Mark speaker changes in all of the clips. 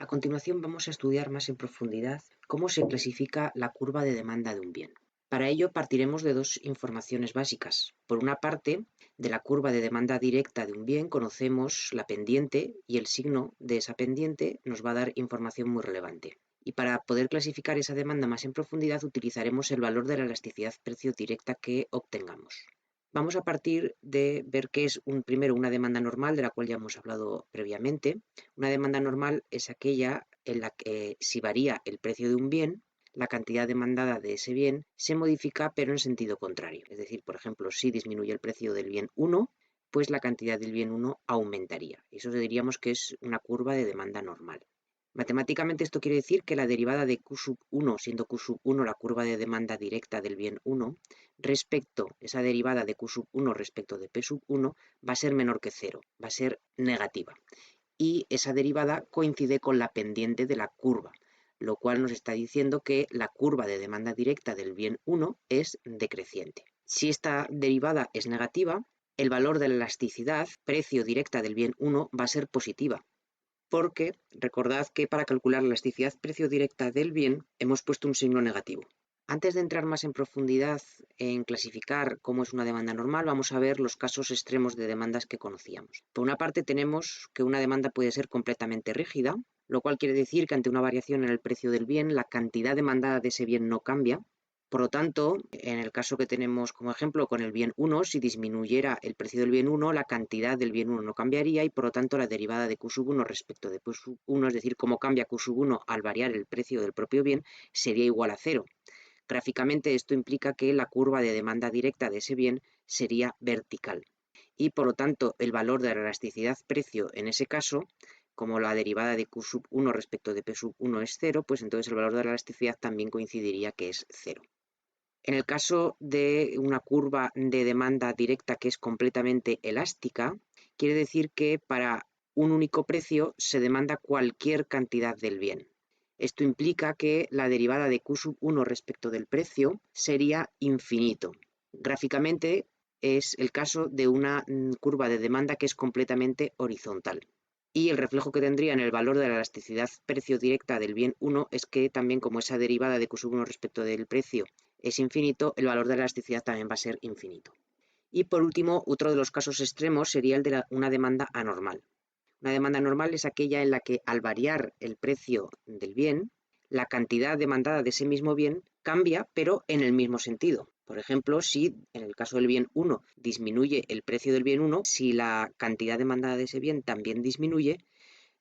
Speaker 1: A continuación vamos a estudiar más en profundidad cómo se clasifica la curva de demanda de un bien. Para ello partiremos de dos informaciones básicas. Por una parte, de la curva de demanda directa de un bien conocemos la pendiente y el signo de esa pendiente nos va a dar información muy relevante. Y para poder clasificar esa demanda más en profundidad utilizaremos el valor de la elasticidad precio directa que obtengamos. Vamos a partir de ver qué es primero una demanda normal, de la cual ya hemos hablado previamente. Una demanda normal es aquella en la que si varía el precio de un bien, la cantidad demandada de ese bien se modifica pero en sentido contrario. Es decir, por ejemplo, si disminuye el precio del bien 1, pues la cantidad del bien 1 aumentaría. Eso diríamos que es una curva de demanda normal. Matemáticamente esto quiere decir que la derivada de Q sub 1, siendo Q sub 1 la curva de demanda directa del bien 1, esa derivada de Q sub 1 respecto de P sub 1 va a ser menor que 0, va a ser negativa. Y esa derivada coincide con la pendiente de la curva, lo cual nos está diciendo que la curva de demanda directa del bien 1 es decreciente. Si esta derivada es negativa, el valor de la elasticidad, precio directa del bien 1, va a ser positiva, porque recordad que para calcular la elasticidad precio directa del bien hemos puesto un signo negativo. Antes de entrar más en profundidad en clasificar cómo es una demanda normal, vamos a ver los casos extremos de demandas que conocíamos. Por una parte tenemos que una demanda puede ser completamente rígida, lo cual quiere decir que ante una variación en el precio del bien, la cantidad demandada de ese bien no cambia. Por lo tanto, en el caso que tenemos como ejemplo con el bien 1, si disminuyera el precio del bien 1, la cantidad del bien 1 no cambiaría y por lo tanto la derivada de Q sub 1 respecto de P sub 1, es decir, cómo cambia Q sub 1 al variar el precio del propio bien, sería igual a 0. Gráficamente esto implica que la curva de demanda directa de ese bien sería vertical y por lo tanto el valor de la elasticidad precio en ese caso, como la derivada de Q sub 1 respecto de P sub 1 es 0, pues entonces el valor de la elasticidad también coincidiría que es 0. En el caso de una curva de demanda directa que es completamente elástica, quiere decir que para un único precio se demanda cualquier cantidad del bien. Esto implica que la derivada de Q sub 1 respecto del precio sería infinito. Gráficamente es el caso de una curva de demanda que es completamente horizontal. Y el reflejo que tendría en el valor de la elasticidad precio directa del bien 1 es que también como esa derivada de Q sub 1 respecto del precio es infinito, el valor de la elasticidad también va a ser infinito. Y por último, otro de los casos extremos sería el de una demanda anormal. Una demanda normal es aquella en la que al variar el precio del bien, la cantidad demandada de ese mismo bien cambia, pero en el mismo sentido. Por ejemplo, si en el caso del bien 1 disminuye el precio del bien 1, si la cantidad demandada de ese bien también disminuye,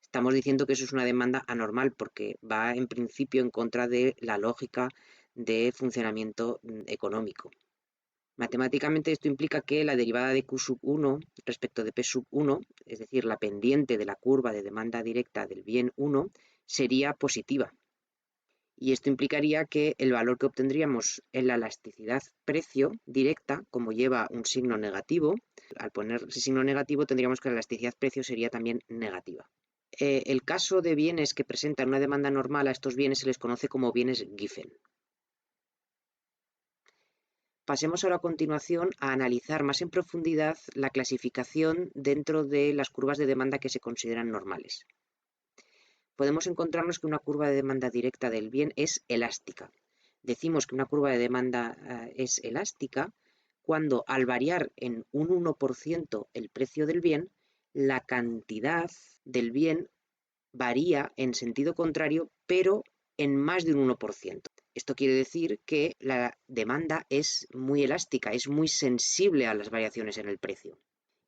Speaker 1: estamos diciendo que eso es una demanda anormal porque va en principio en contra de la lógica de funcionamiento económico. Matemáticamente esto implica que la derivada de Q sub 1 respecto de P sub 1, es decir, la pendiente de la curva de demanda directa del bien 1, sería positiva. Y esto implicaría que el valor que obtendríamos en la elasticidad precio directa, como lleva un signo negativo, al poner ese signo negativo tendríamos que la elasticidad precio sería también negativa. El caso de bienes que presentan una demanda normal, a estos bienes se les conoce como bienes Giffen. Pasemos ahora a continuación a analizar más en profundidad la clasificación dentro de las curvas de demanda que se consideran normales. Podemos encontrarnos que una curva de demanda directa del bien es elástica. Decimos que una curva de demanda es elástica cuando al variar en un 1% el precio del bien, la cantidad del bien varía en sentido contrario, pero en más de un 1%. Esto quiere decir que la demanda es muy elástica, es muy sensible a las variaciones en el precio.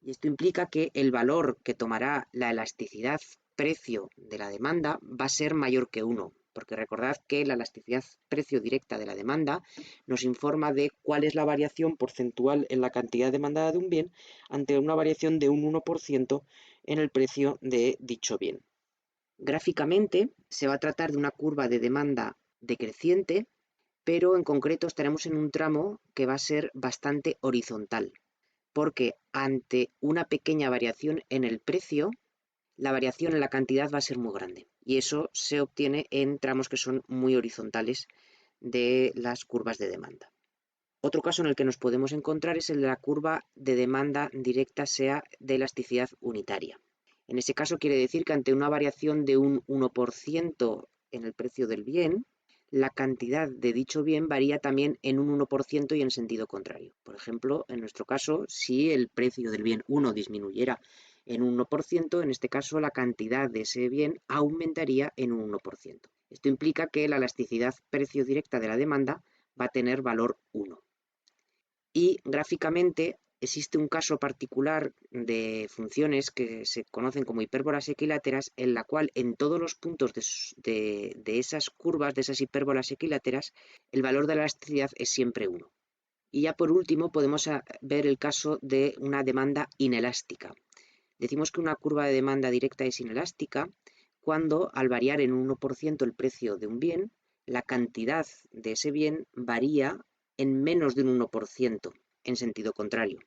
Speaker 1: Y esto implica que el valor que tomará la elasticidad precio de la demanda va a ser mayor que 1, porque recordad que la elasticidad precio directa de la demanda nos informa de cuál es la variación porcentual en la cantidad demandada de un bien ante una variación de un 1% en el precio de dicho bien. Gráficamente se va a tratar de una curva de demanda decreciente, pero en concreto estaremos en un tramo que va a ser bastante horizontal, porque ante una pequeña variación en el precio, la variación en la cantidad va a ser muy grande. Y eso se obtiene en tramos que son muy horizontales de las curvas de demanda. Otro caso en el que nos podemos encontrar es el de la curva de demanda directa sea de elasticidad unitaria. En ese caso quiere decir que ante una variación de un 1% en el precio del bien, la cantidad de dicho bien varía también en un 1% y en sentido contrario. Por ejemplo, en nuestro caso, si el precio del bien 1 disminuyera en un 1%, en este caso la cantidad de ese bien aumentaría en un 1%. Esto implica que la elasticidad precio directa de la demanda va a tener valor 1. Y gráficamente existe un caso particular de funciones que se conocen como hipérbolas equiláteras, en la cual en todos los puntos de esas curvas, de esas hipérbolas equiláteras, el valor de la elasticidad es siempre 1. Y ya por último podemos ver el caso de una demanda inelástica. Decimos que una curva de demanda directa es inelástica cuando, al variar en un 1% el precio de un bien, la cantidad de ese bien varía en menos de un 1% en sentido contrario.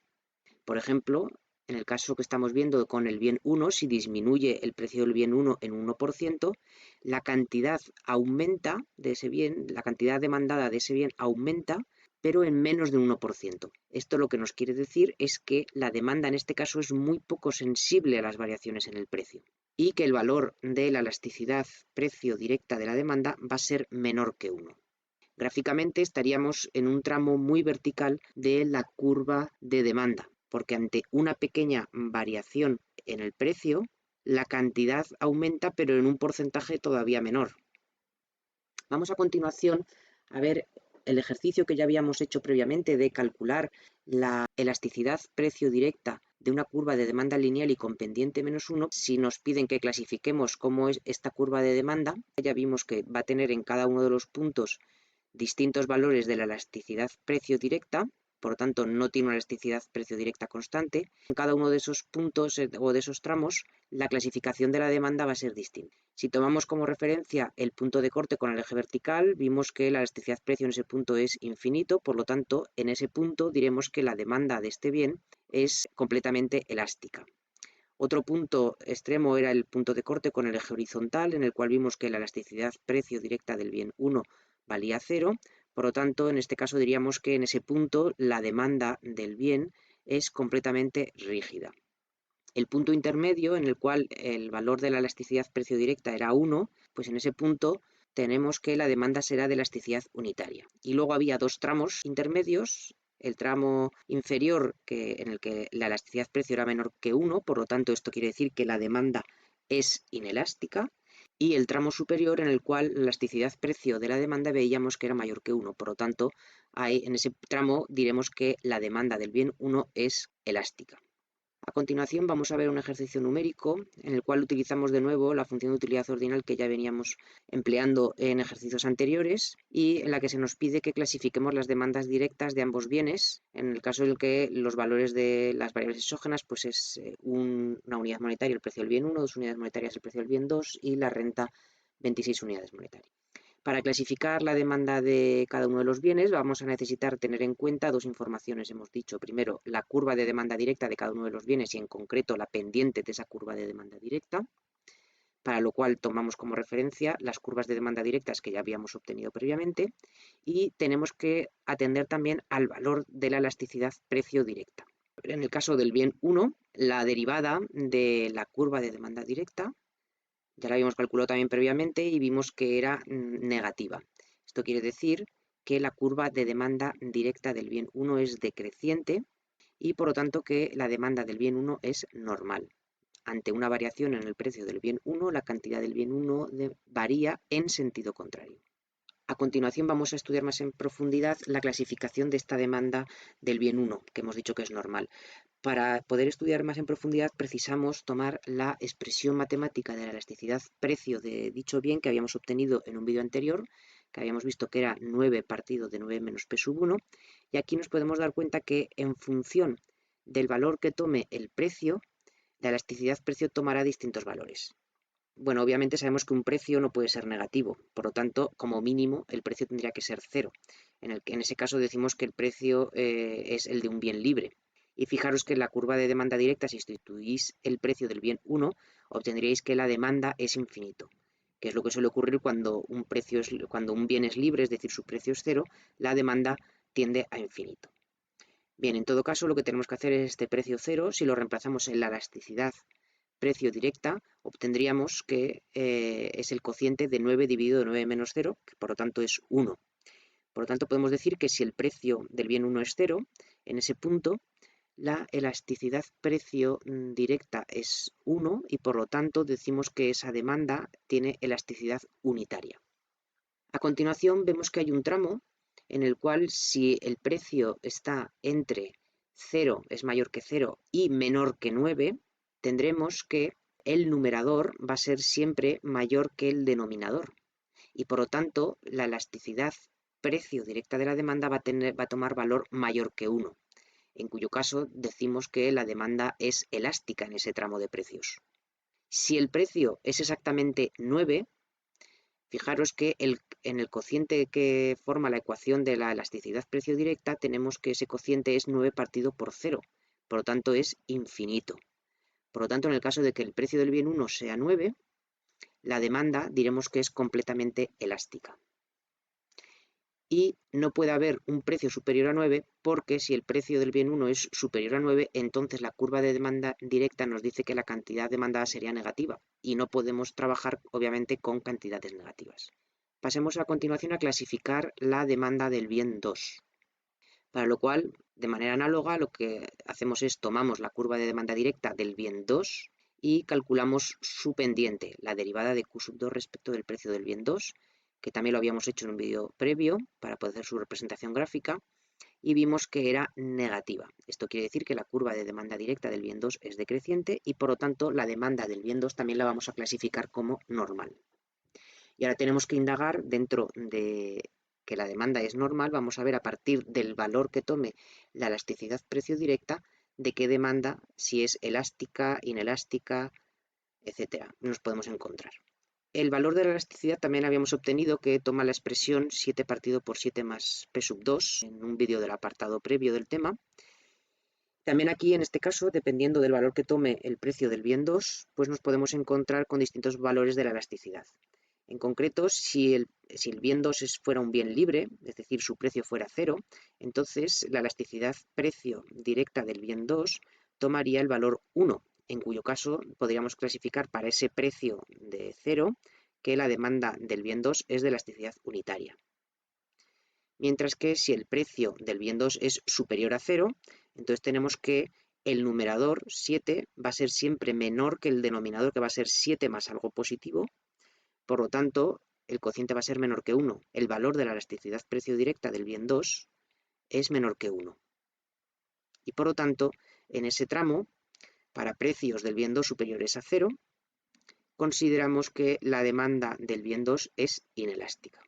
Speaker 1: Por ejemplo, en el caso que estamos viendo con el bien 1, si disminuye el precio del bien 1 en un 1%, la cantidad aumenta de ese bien, la cantidad demandada de ese bien aumenta, pero en menos de un 1%. Esto lo que nos quiere decir es que la demanda en este caso es muy poco sensible a las variaciones en el precio y que el valor de la elasticidad precio directa de la demanda va a ser menor que 1. Gráficamente estaríamos en un tramo muy vertical de la curva de demanda, porque ante una pequeña variación en el precio, la cantidad aumenta, pero en un porcentaje todavía menor. Vamos a continuación a ver el ejercicio que ya habíamos hecho previamente de calcular la elasticidad precio directa de una curva de demanda lineal y con pendiente menos 1. Si nos piden que clasifiquemos cómo es esta curva de demanda, ya vimos que va a tener en cada uno de los puntos distintos valores de la elasticidad precio directa, por lo tanto no tiene una elasticidad precio directa constante. En cada uno de esos puntos o de esos tramos, la clasificación de la demanda va a ser distinta. Si tomamos como referencia el punto de corte con el eje vertical, vimos que la elasticidad precio en ese punto es infinito, por lo tanto, en ese punto diremos que la demanda de este bien es completamente elástica. Otro punto extremo era el punto de corte con el eje horizontal, en el cual vimos que la elasticidad precio directa del bien 1 valía 0, por lo tanto, en este caso diríamos que en ese punto la demanda del bien es completamente rígida. El punto intermedio, en el cual el valor de la elasticidad precio directa era 1, pues en ese punto tenemos que la demanda será de elasticidad unitaria. Y luego había dos tramos intermedios, el tramo inferior en el que la elasticidad precio era menor que 1, por lo tanto esto quiere decir que la demanda es inelástica, y el tramo superior en el cual la elasticidad precio de la demanda veíamos que era mayor que 1, por lo tanto en ese tramo diremos que la demanda del bien 1 es elástica. A continuación vamos a ver un ejercicio numérico en el cual utilizamos de nuevo la función de utilidad ordinal que ya veníamos empleando en ejercicios anteriores y en la que se nos pide que clasifiquemos las demandas directas de ambos bienes, en el caso en el que los valores de las variables exógenas pues es una unidad monetaria el precio del bien 1, 2 unidades monetarias el precio del bien 2 y la renta 26 unidades monetarias. Para clasificar la demanda de cada uno de los bienes vamos a necesitar tener en cuenta dos informaciones, hemos dicho. Primero, la curva de demanda directa de cada uno de los bienes y en concreto la pendiente de esa curva de demanda directa, para lo cual tomamos como referencia las curvas de demanda directas que ya habíamos obtenido previamente y tenemos que atender también al valor de la elasticidad precio directa. En el caso del bien 1, la derivada de la curva de demanda directa ya la habíamos calculado también previamente y vimos que era negativa. Esto quiere decir que la curva de demanda directa del bien 1 es decreciente y por lo tanto que la demanda del bien 1 es normal. Ante una variación en el precio del bien 1, la cantidad del bien 1 varía en sentido contrario. A continuación vamos a estudiar más en profundidad la clasificación de esta demanda del bien 1, que hemos dicho que es normal. Para poder estudiar más en profundidad precisamos tomar la expresión matemática de la elasticidad precio de dicho bien que habíamos obtenido en un vídeo anterior, que habíamos visto que era 9 partido de 9 menos P sub 1, y aquí nos podemos dar cuenta que en función del valor que tome el precio, la elasticidad precio tomará distintos valores. Bueno, obviamente sabemos que un precio no puede ser negativo, por lo tanto, como mínimo, el precio tendría que ser 0. En ese caso decimos que el precio es el de un bien libre. Y fijaros que en la curva de demanda directa, si sustituís el precio del bien 1, obtendríais que la demanda es infinito, que es lo que suele ocurrir cuando un bien es libre, es decir, su precio es 0, la demanda tiende a infinito. Bien, en todo caso, lo que tenemos que hacer es este precio 0, si lo reemplazamos en la elasticidad precio directa, obtendríamos que es el cociente de 9 dividido de 9 menos 0, que por lo tanto es 1. Por lo tanto, podemos decir que si el precio del bien 1 es 0, en ese punto la elasticidad precio directa es 1 y por lo tanto decimos que esa demanda tiene elasticidad unitaria. A continuación vemos que hay un tramo en el cual si el precio está entre 0 es mayor que 0 y menor que 9, tendremos que el numerador va a ser siempre mayor que el denominador y por lo tanto la elasticidad precio directa de la demanda va a tomar valor mayor que 1, en cuyo caso decimos que la demanda es elástica en ese tramo de precios. Si el precio es exactamente 9, fijaros que en el cociente que forma la ecuación de la elasticidad precio directa tenemos que ese cociente es 9 partido por 0, por lo tanto es infinito. Por lo tanto, en el caso de que el precio del bien 1 sea 9, la demanda diremos que es completamente elástica. Y no puede haber un precio superior a 9 porque si el precio del bien 1 es superior a 9, entonces la curva de demanda directa nos dice que la cantidad demandada sería negativa y no podemos trabajar obviamente con cantidades negativas. Pasemos a continuación a clasificar la demanda del bien 2, para lo cual, de manera análoga, lo que hacemos es tomamos la curva de demanda directa del bien 2 y calculamos su pendiente, la derivada de Q2 respecto del precio del bien 2, que también lo habíamos hecho en un vídeo previo para poder hacer su representación gráfica, y vimos que era negativa. Esto quiere decir que la curva de demanda directa del bien 2 es decreciente y por lo tanto la demanda del bien 2 también la vamos a clasificar como normal. Y ahora tenemos que indagar dentro de que la demanda es normal, vamos a ver a partir del valor que tome la elasticidad precio directa, de qué demanda, si es elástica, inelástica, etcétera, nos podemos encontrar. El valor de la elasticidad también habíamos obtenido que toma la expresión 7 partido por 7 más P sub 2 en un vídeo del apartado previo del tema. También aquí, en este caso, dependiendo del valor que tome el precio del bien 2, pues nos podemos encontrar con distintos valores de la elasticidad. En concreto, si el bien 2 fuera un bien libre, es decir, su precio fuera 0, entonces la elasticidad precio directa del bien 2 tomaría el valor 1, en cuyo caso podríamos clasificar para ese precio de 0 que la demanda del bien 2 es de elasticidad unitaria. Mientras que si el precio del bien 2 es superior a 0, entonces tenemos que el numerador 7 va a ser siempre menor que el denominador, que va a ser 7 más algo positivo. Por lo tanto, el cociente va a ser menor que 1. El valor de la elasticidad precio directa del bien 2 es menor que 1. Y por lo tanto, en ese tramo, para precios del bien 2 superiores a 0, consideramos que la demanda del bien 2 es inelástica.